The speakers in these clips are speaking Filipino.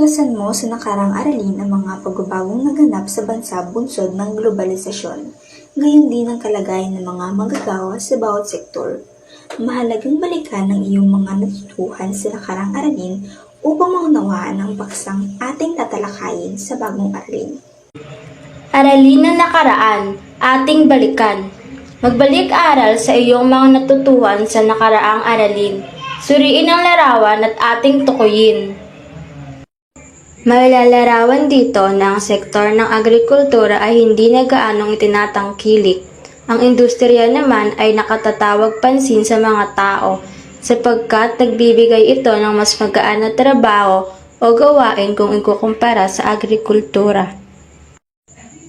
Natuklasan mo sa nakarang aralin ang mga pagbabagong naganap sa bansa bunsod ng globalisasyon, gayon din ang kalagayan ng mga manggagawa sa bawat sektor. Mahalagang balikan ang iyong mga natutuhan sa nakarang aralin upang maunawaan ang paksang ating tatalakayin sa bagong aralin. Aralin na nakaraan, ating balikan. Magbalik-aral sa iyong mga natutuhan sa nakaraang aralin. Suriin ang larawan at ating tukuyin. May lalarawan dito na ang sektor ng agrikultura ay hindi na gaanong itinatangkilik. Ang industriya naman ay nakatatawag pansin sa mga tao sapagkat nagbibigay ito ng mas magaan na trabaho o gawain kung ikukumpara sa agrikultura.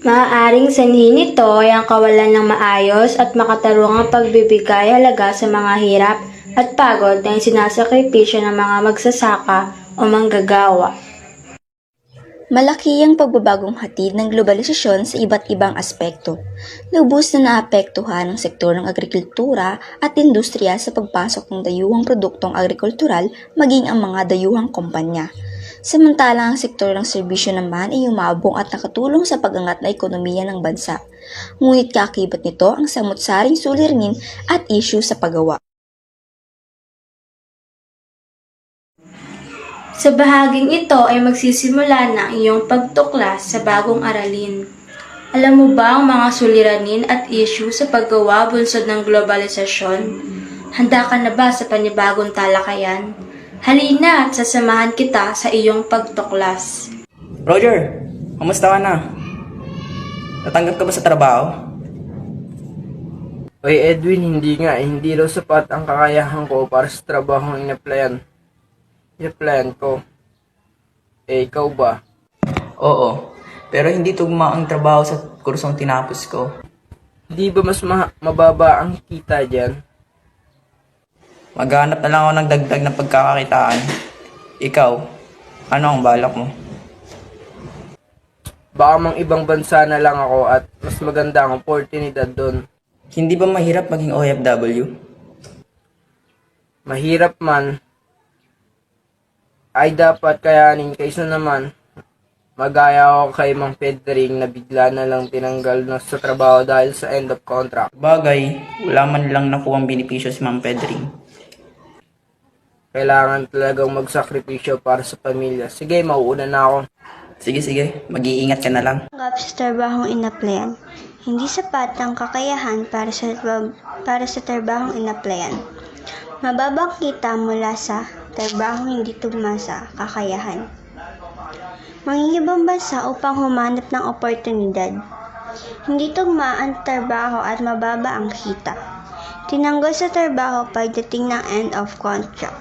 Maaaring sanhin nito ay ang kawalan ng maayos at makatarungang pagbibigay halaga sa mga hirap at pagod na sinasakripisyo ng mga magsasaka o manggagawa. Malaki ang pagbabagong hatid ng globalisasyon sa iba't ibang aspekto. Lubos na naapektuhan ang sektor ng agrikultura at industriya sa pagpasok ng dayuhang produktong agrikultural maging ang mga dayuhang kumpanya. Samantalang ang sektor ng serbisyo naman ay umabong at nakatulong sa pag-angat na ekonomiya ng bansa. Ngunit kaakibat nito ang samut-saring suliranin at isyu sa paggawa. Sa bahaging ito ay magsisimula na ang iyong pagtuklas sa bagong aralin. Alam mo ba ang mga suliranin at issue sa paggawa bunsod ng globalisasyon? Handa ka na ba sa panibagong talakayan? Halina at sasamahan kita sa iyong pagtuklas. Roger, kamusta ka na? Natanggap ka ba sa trabaho? Oy Edwin, hindi raw sapat ang kakayahan ko para sa trabahong in-applyan ko. Ikaw ba? Oo, pero hindi tugma ang trabaho sa kursong tinapos ko. Di ba mas mababa ang kita dyan? Maghanap na lang ako ng dagdag na pagkakakitaan. Ikaw, ano ang balak mo? Baka mang ibang bansa na lang ako at mas maganda ang oportunidad doon. Hindi ba mahirap maging OFW? Mahirap man, ay dapat kayanin kaysa naman magaya ako kay Mang Pedring na bigla na lang tinanggal na sa trabaho dahil sa end of contract. Bagay, wala man lang nakuhang benepisyo si Ma'am Pedring. Kailangan talagang magsakripisyo para sa pamilya. Sige, mauuna na ako. Sige, mag-iingat ka na lang. Tanggap sa trabahong inaplayan. Hindi sapat ang kakayahan para sa trabahong inaplayan. Mababang kita mula sa trabahong hindi tugma sa kakayahan. Mangingibang bansa upang humanap ng oportunidad. Hindi tugma ang trabaho at mababa ang kita. Tinanggal sa trabaho pagdating ng end of contract.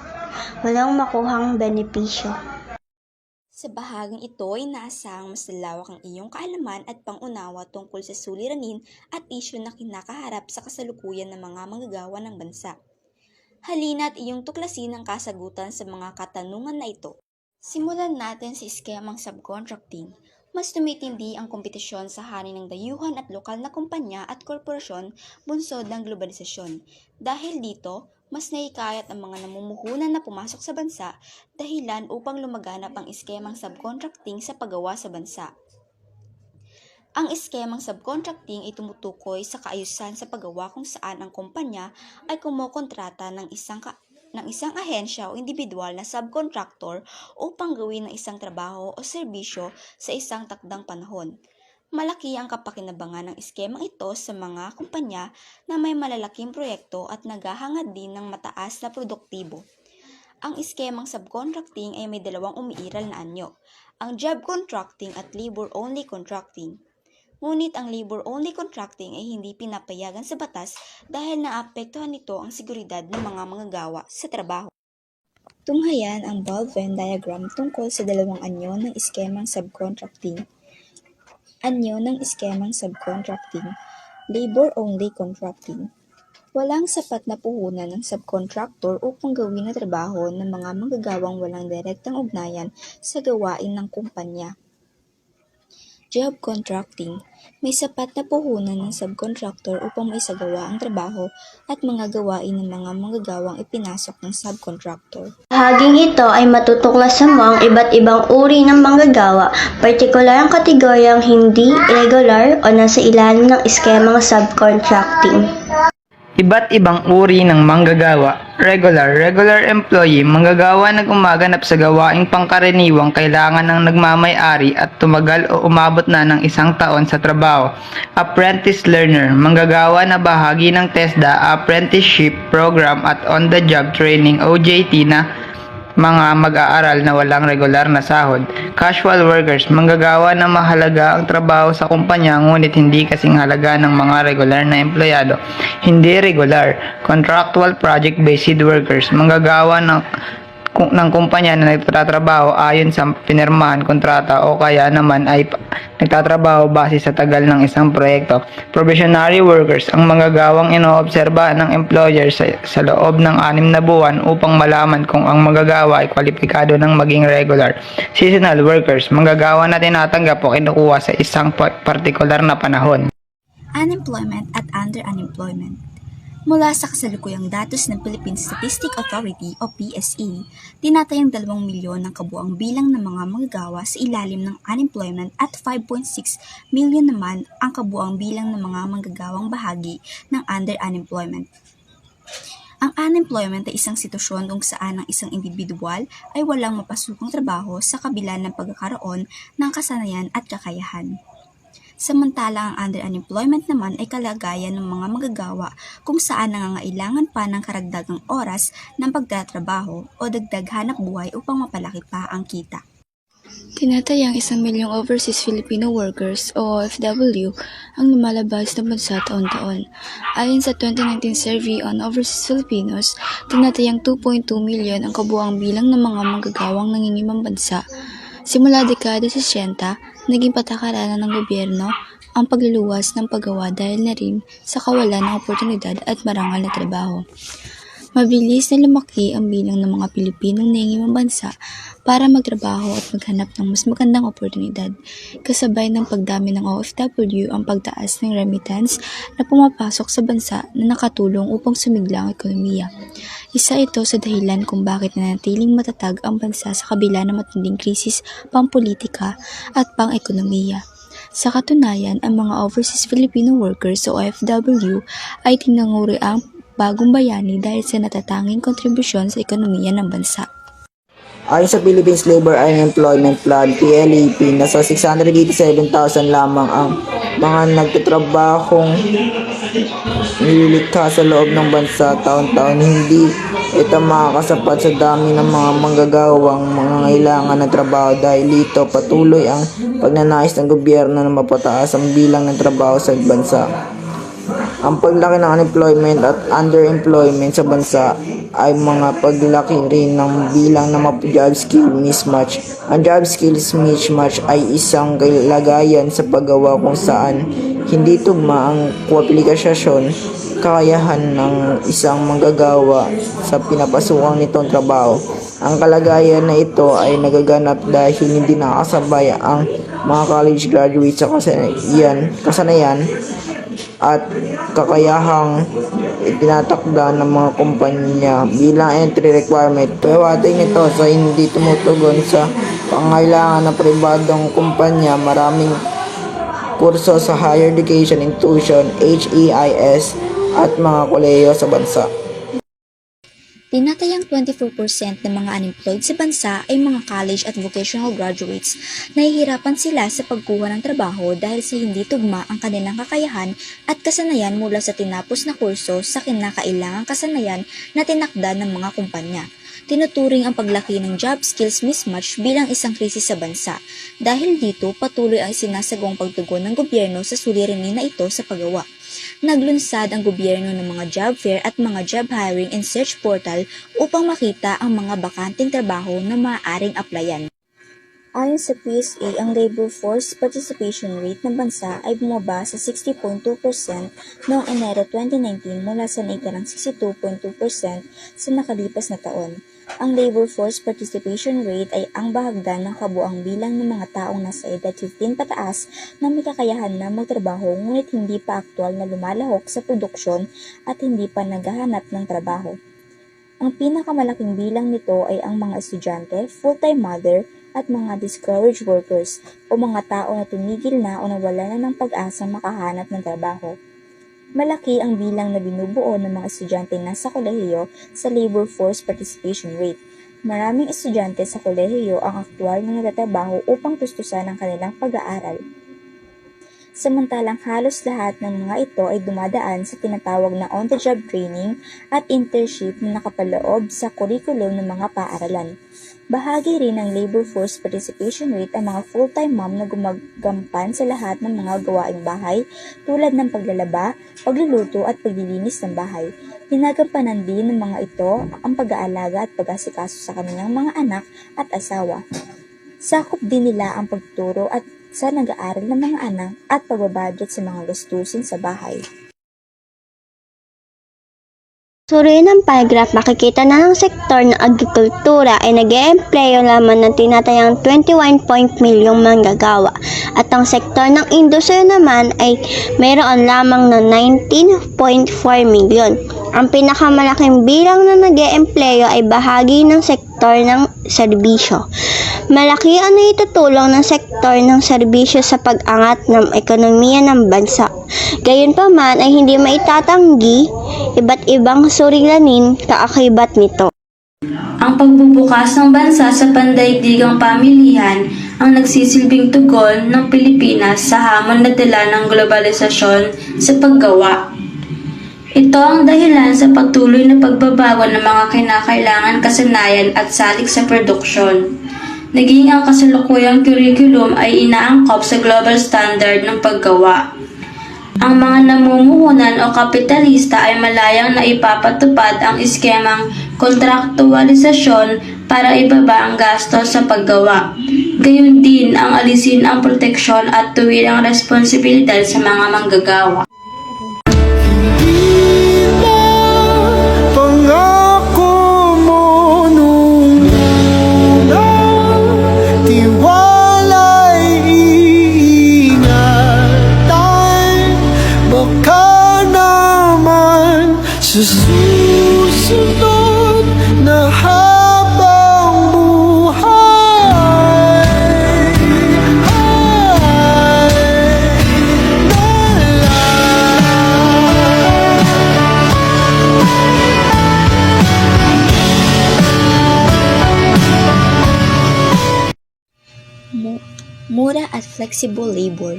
Walang makuhang benepisyo. Sa bahaging ito ay inaasahang mas lalawak ang iyong kaalaman at pangunawa tungkol sa suliranin at isyu na kinakaharap sa kasalukuyan ng mga manggagawa ng bansa. Halina at iyong tuklasin ang kasagutan sa mga katanungan na ito. Simulan natin sa eskemang subcontracting. Mas tumitindi ang kompetisyon sa hari ng dayuhan at lokal na kumpanya at korporasyon bunsod ng globalisasyon. Dahil dito, mas naikayat ang mga namumuhunan na pumasok sa bansa dahilan upang lumaganap ang eskemang subcontracting sa paggawa sa bansa. Ang eskemang subcontracting ay tumutukoy sa kaayusan sa paggawa kung saan ang kumpanya ay kumokontrata ng isang ahensya o individual na subcontractor upang gawin ng isang trabaho o serbisyo sa isang takdang panahon. Malaki ang kapakinabangan ng eskemang ito sa mga kumpanya na may malalaking proyekto at naghahangad din ng mataas na produktibo. Ang eskemang subcontracting ay may dalawang umiiral na anyo, ang job contracting at labor-only contracting. Ngunit ang labor-only contracting ay hindi pinapayagan sa batas dahil naapektuhan nito ang seguridad ng mga manggagawa sa trabaho. Tunghayan ang ball Venn diagram tungkol sa dalawang anyo ng eskemang subcontracting. Anyo ng eskemang subcontracting, labor-only contracting. Walang sapat na puhunan ng subcontractor upang gawin ang trabaho ng mga manggagawang walang direktang ugnayan sa gawain ng kumpanya. Job contracting. May sapat na puhunan ng subcontractor upang maisagawa ang trabaho at mga gawain ng mga manggagawang ipinasok ng subcontractor. Bahaging ito ay matutuklasan mo ang iba't ibang uri ng manggagawa, partikular ang kategoryang hindi, irregular o nasa ilalim ng eskemang subcontracting. Iba't ibang uri ng manggagawa. Regular employee, manggagawa na gumaganap sa gawaing pangkaraniwang kailangan ng nagmamay-ari at tumagal o umabot na ng 1 taon sa trabaho. Apprentice learner, manggagawa na bahagi ng TESDA apprenticeship program at on-the-job training OJT na mga mag-aaral na walang regular na sahod. Casual workers, manggagawa na mahalaga ang trabaho sa kumpanya ngunit hindi kasing halaga ng mga regular na empleyado. Hindi regular. Contractual project-based workers, manggagawa ng kumpanya na nagtatrabaho ayon sa pinirmahan kontrata o kaya naman ay nagtatrabaho base sa tagal ng isang proyekto. Probationary workers, ang manggagawang inoobserba ng employer sa loob ng 6 na buwan upang malaman kung ang manggagawa ay kwalipikado ng maging regular. Seasonal workers, manggagawa na tinatanggap o kinukuha sa isang partikular na panahon. Unemployment at under-unemployment. Mula sa kasalukuyang datos ng Philippine Statistic Authority o PSE, tinatayang 2 milyon ang kabuang bilang ng mga manggagawa sa ilalim ng unemployment at 5.6 million naman ang kabuang bilang ng mga manggagawang bahagi ng under-unemployment. Ang unemployment ay isang sitwasyon kung saan ang isang individual ay walang mapasukang trabaho sa kabila ng pagkakaroon ng kasanayan at kakayahan. Samantalang ang under-unemployment naman ay kalagayan ng mga manggagawa kung saan nangangailangan pa ng karagdagang oras ng pagtatrabaho o dagdag hanap buhay upang mapalaki pa ang kita. Tinatayang 1 milyong overseas Filipino workers o OFW ang lumalabas na bansa taon-taon. Ayon sa 2019 Survey on Overseas Filipinos, tinatayang 2.2 milyon ang kabuang bilang ng mga manggagawang nangingimang bansa. Simula dekada 60, naging patakaran ng gobyerno ang pagluluwas ng paggawa dahil na rin sa kawalan ng oportunidad at marangal na trabaho. Mabilis na lumaki ang bilang ng mga Pilipinong nangingimang bansa para magtrabaho at maghanap ng mas magandang oportunidad. Kasabay ng pagdami ng OFW ang pagtaas ng remittance na pumapasok sa bansa na nakatulong upang sumigla ang ekonomiya. Isa ito sa dahilan kung bakit nanatiling matatag ang bansa sa kabila ng matinding krisis pampolitika at pang-ekonomiya. Sa katunayan, ang mga overseas Filipino workers o OFW ay tinanguri ang bagong bayani dahil sa natatanging kontribusyon sa ekonomiya ng bansa. Ayon sa Philippines Labor and Employment Plan, PLEP, nasa 687,000 lamang ang mga nagtatrabahong nililikha sa loob ng bansa taon-taon. Hindi ito makakasapat sa dami ng mga manggagawang mangangailangan ng trabaho dahil dito patuloy ang pagnanais ng gobyerno na mapataas ang bilang ng trabaho sa bansa. Ang paglaki ng unemployment at underemployment sa bansa ay mga paglaki rin ng bilang ng mga job skill mismatch. Ang job skills mismatch ay isang kalagayan sa paggawa kung saan hindi tugma ang kwalifikasyon, kakayahan ng isang manggagawa sa pinapasukang nitong trabaho. Ang kalagayan na ito ay nagaganap dahil hindi nakasabay ang mga college graduates sa kasanayan at kakayahang itinatakda ng mga kumpanya bilang entry requirement. Pahiwatig nito sa hindi tumutugon sa pangailangan ng pribadong kumpanya. Maraming kurso sa higher education institution, HEIS, at mga kolehiyo sa bansa. Tinatayang 24% ng mga unemployed sa bansa ay mga college at vocational graduates. Nahihirapan sila sa pagkuha ng trabaho dahil sa hindi tugma ang kanilang kakayahan at kasanayan mula sa tinapos na kurso sa kinakailangang kasanayan na tinakda ng mga kumpanya. Tinuturing ang paglaki ng job skills mismatch bilang isang krisis sa bansa. Dahil dito, patuloy ang sinasagawang pagtugon ng gobyerno sa suliranin na ito sa paggawa. Naglunsad ang gobyerno ng mga job fair at mga job hiring and search portal upang makita ang mga bakanteng trabaho na maaaring applyan. Ayon sa PSA, ang labor force participation rate ng bansa ay bumaba sa 60.2% noong Enero 2019 mula sa naitirang 62.2% sa nakalipas na taon. Ang labor force participation rate ay ang bahagdan ng kabuang bilang ng mga taong nasa edad 15 pataas na may kakayahan na magtrabaho ngunit hindi pa aktwal na lumalahok sa produksyon at hindi pa naghahanap ng trabaho. Ang pinakamalaking bilang nito ay ang mga estudyante, full-time mother, at mga discouraged workers o mga tao na tumigil na o nawala na ng pag-asang makahanap ng trabaho. Malaki ang bilang na binubuo ng mga estudyante nasa kolehiyo sa labor force participation rate. Maraming estudyante sa kolehiyo ang aktwal na natatrabaho upang tustusan ang kanilang pag-aaral. Samantalang halos lahat ng mga ito ay dumadaan sa tinatawag na on-the-job training at internship na nakapaloob sa kurikulum ng mga paaralan. Bahagi rin ng labor force participation rate ang mga full-time mom na gumagampan sa lahat ng mga gawaing bahay tulad ng paglalaba, pagluluto at paglilinis ng bahay. Ginagampanan din ng mga ito ang pag-aalaga at pag-asikaso sa kanilang mga anak at asawa. Sakop din nila ang pagtuturo at sa nag-aaral ng mga anak at pagbabudget sa mga gastusin sa bahay. Suriin ng paragraph, makikita na ng sektor ng agrikultura ay nag-eempleyo lamang ng tinatayang 21 milyong manggagawa at ang sektor ng industriya naman ay mayroon lamang ng 19.4 milyon. Ang pinakamalaking bilang na nag-eempleyo ay bahagi ng sektor ng serbisyo. Malaki ang naitutulong ng sektor ng serbisyo sa pag-angat ng ekonomiya ng bansa. Gayunpaman ay hindi maitatanggi iba't ibang suliranin kaakibat nito. Ang pagbubukas ng bansa sa pandaigdigang pamilihan ang nagsisilbing tugon ng Pilipinas sa hamon na dala ng globalisasyon sa paggawa. Ito ang dahilan sa patuloy na pagbabago ng mga kinakailangan kasanayan at salik sa produksyon. Naging ang kasalukuyang curriculum ay inaangkop sa global standard ng paggawa. Ang mga namumuhunan o kapitalista ay malayang na ipapatupad ang iskemang kontraktualisasyon para ibaba ang gasto sa paggawa. Gayun din ang alisin ang proteksyon at tuwirang responsibilidad sa mga manggagawa. Susunod na habang buhay Mura at flexible labor.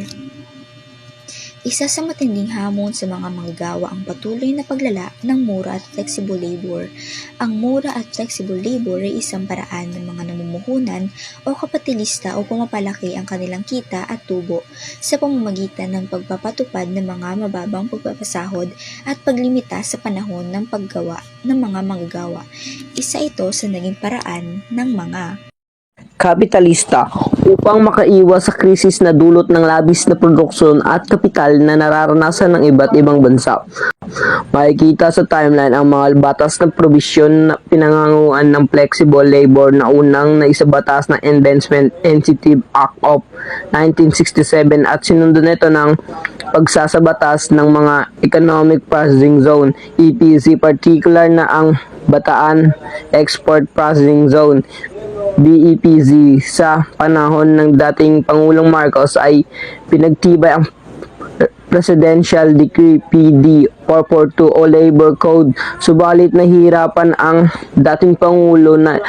Isa sa matinding hamon sa mga manggagawa ang patuloy na paglala ng mura at flexible labor. Ang mura at flexible labor ay isang paraan ng mga namumuhunan o kapitalista o pumapalaki ang kanilang kita at tubo sa pamamagitan ng pagpapatupad ng mga mababang pagpapasahod at paglimita sa panahon ng paggawa ng mga manggagawa. Isa ito sa naging paraan ng mga kapitalista upang makaiwas sa krisis na dulot ng labis na produksyon at kapital na nararanasan ng iba't ibang bansa. Makikita sa timeline ang mga batas ng probisyon na pinanganguan ng flexible labor na unang naisabatas ng Investment Incentive Act of 1967 at sinundan nito ng pagsasabatas ng mga Economic Processing Zone EPZ, particular na ang Bataan Export Processing Zone BEPZ. Sa panahon ng dating Pangulong Marcos ay pinagtibay ang Presidential Decree PD 442 o Labor Code, subalit nahihirapan ang dating Pangulo na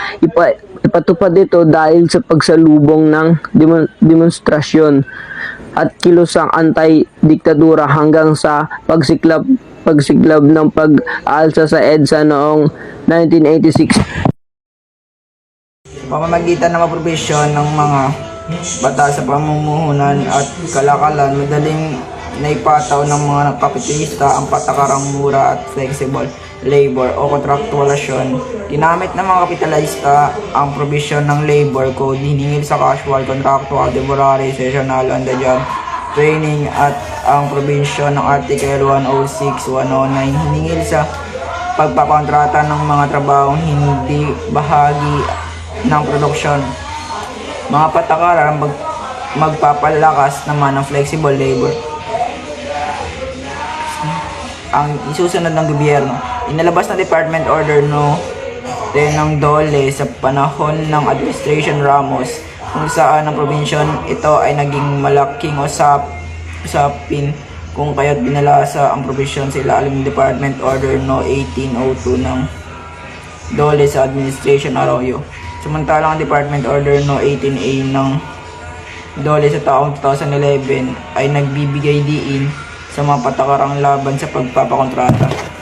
ipatupad ito dahil sa pagsalubong ng demonstrasyon at kilusang anti-diktadura hanggang sa pagsiklab ng pag-aalsa sa EDSA noong 1986. Pamamagitan ng mga probisyon ng mga batas sa pamumuhunan at kalakalan, madaling naipataw ng mga kapitalista ang patakarang mura at flexible labor o kontraktualisasyon. Ginamit ng mga kapitalista ang probisyon ng labor code hiningil sa casual, contractual, temporary, seasonal, on-the-job training at ang probisyon ng Article 106, 109 hiningil sa pagpakontrata ng mga trabahong hindi bahagi ng produksyon. Mga patakaran magpapalakas naman ng flexible labor. Ang isusunod ng gobyerno, inalabas na Department Order No. 10 ng DOLE sa panahon ng Administration Ramos kung saan ang probinsyon ito ay naging malaking usapin kung kaya't binalasa ang probinsyon sa ilalim ng Department Order No. 1802 ng DOLE sa Administration Arroyo. Samantalang ang Department Order No. 18A ng DOLE sa taong 2011 ay nagbibigay diin sa mga patakarang laban sa pagpapakontrata.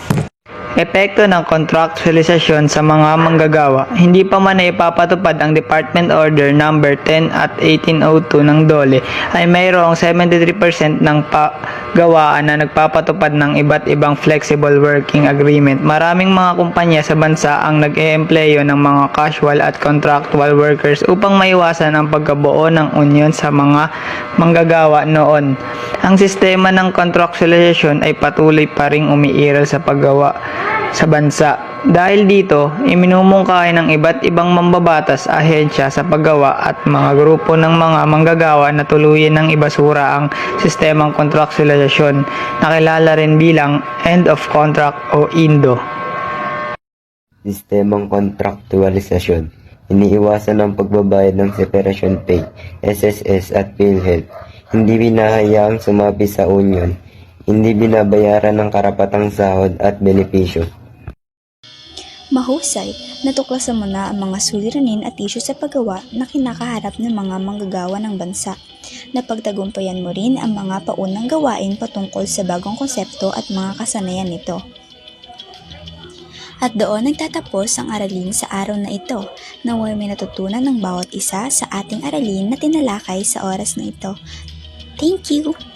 Epekto ng contractualisasyon sa mga manggagawa. Hindi pa man ipapatupad ang Department Order Number 10 at 1802 ng DOLE ay mayroong 73% ng gawaan na nagpapatupad ng iba't ibang flexible working agreement. Maraming mga kumpanya sa bansa ang nag-eempleyo ng mga casual at contractual workers upang maiwasan ang pagkabuo ng union sa mga manggagawa noon. Ang sistema ng contractualization ay patuloy pa ring umiiral sa paggawa sa bansa. Dahil dito, iminumungkahi ng iba't ibang mambabatas, ahensya sa paggawa at mga grupo ng mga manggagawa na tuluyan ng ibasura ang sistemang contractualization na kilala rin bilang End of Contract o INDO. Sistemang kontraktualisasyon. Iniiwasan ang pagbabayad ng separation pay, SSS at PhilHealth. Hindi binahayaang sumapi sa union. Hindi binabayaran ng karapatang sahod at benepisyo. Mahusay, natuklasan mo na ang mga suliranin at isyu sa paggawa na kinakaharap ng mga manggagawa ng bansa. Napagtagumpayan mo rin ang mga paunang gawain patungkol sa bagong konsepto at mga kasanayan nito. At doon nagtatapos ang aralin sa araw na ito, naway may natutunan ng bawat isa sa ating aralin na tinalakay sa oras na ito. Thank you!